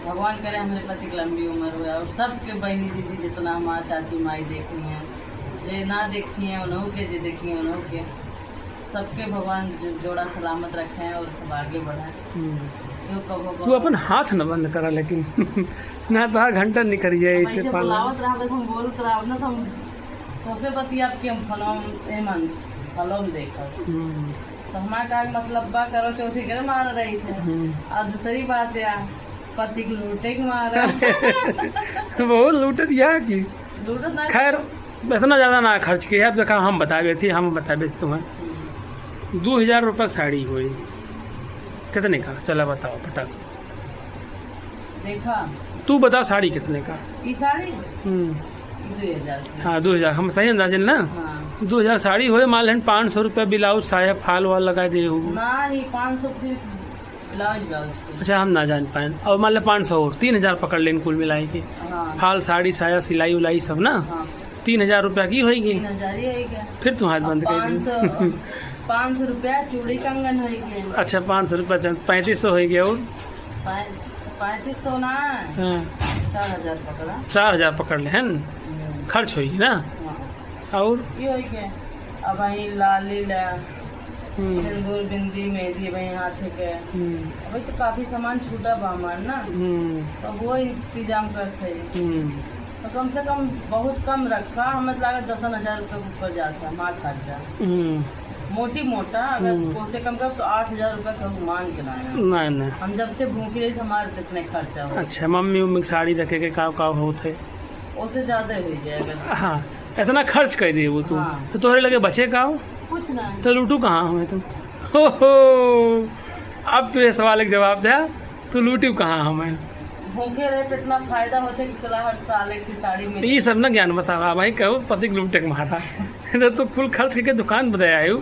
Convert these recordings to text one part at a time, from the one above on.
भगवान करे हमारे पति की लंबी उम्र हुए और सबके बहनी दीदी जितना हमारा चाची माई देखी हैं, जे ना देखी हैं उन्हों के, जे देखी हैं उन्हों के, सबके भगवान जोड़ा सलामत रखे और सब आगे बढ़ाए। तू अपन हाथ न बंद करा लेकिन ना तो घंटा निकल जाए इसे बुलावत रहा हम बोलत रहा ना तो तोसे बतिया के हम फलों देखा तो हमारा का मतलब बा करो चौथी करे मार रही थे। और दूसरी बात है पति को लूटे के मारा बहुत लूट दिया कि लूटत ना। खैर इतना ज़्यादा ना खर्च किया। अब देखा हम बता थी, हम बता तुम्हें 2000 रुपये साड़ी हुई कितने का? चला बताओ फटाक। देखा तू बता साड़ी कितने का? ये साड़ी 2000। हाँ 2000 हम सही अंदाजन ना। 2000 साड़ी हुए मान लें 500 रुपये ब्लाउज साया फाल वाल लगा दे हो ना ही 500 ब्लाउज। अच्छा हम ना जान पाए और मान लें 500 और 3000 पकड़ लें कुल मिलाई के। फाल साड़ी साया सिलाई उलाई सब ना 3000 रुपया की होगी। 3000 ही है। फिर तू हाथ बंद कर 500 रुपया चूड़ी कंगन हो गया। अच्छा 500 रुपया 3500 हो गया और 3500 ना 4000 पकड़ा। 4000 पकड़ ले है न खर्च होगी ना। और ये हो गया अब वही लाली ला सिंदूर बिंदी मेहंदी वही हाथ के अभी तो काफी सामान छूटा बामान ना तो वो इंतजाम करते तो कम से कम बहुत कम रखा हमें लगा 10,000 रुपये ऊपर जाता माँ खर्चा मोटी मोटा अगर उससे कम कर तो 8,000 रुपये का मान के लाया। नहीं हम जब से भूखी रही हमारे कितने खर्चा हो। अच्छा मम्मी उम्मी साड़ी रखे के का होते उससे ज्यादा हो जाएगा। हाँ इतना खर्च कर दिए वो तू। हाँ। तो तोहरे लगे बचे का हो कुछ ना तो लूटू कहाँ हमें तुम? हो अब तो ये सवाल एक जवाब दे, तू लूटू कहाँ हमें? भूखे रहे तो इतना फायदा होता है कि चला हर साल एक साड़ी में। ये सब ना ज्ञान बतावा भाई कहो पति लूटे के मारा तो तू कुल खर्च करके दुकान बताया आयु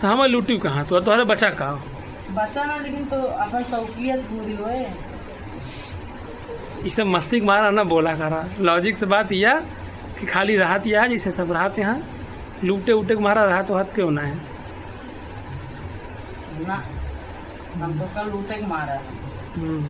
तो हमें लूटू कहाँ? तो तुम्हारा बचा कहा बचा ना लेकिन तो अपन शौकियत पूरी हुए। ये सब मस्ती मारा ना बोला करा लॉजिक से बात यह कि खाली राहत यह जैसे सब राहत यहाँ लूटे उटे के मारा रहा तो हाथ क्यों ना है ना हम तो कल लूटे के मारा।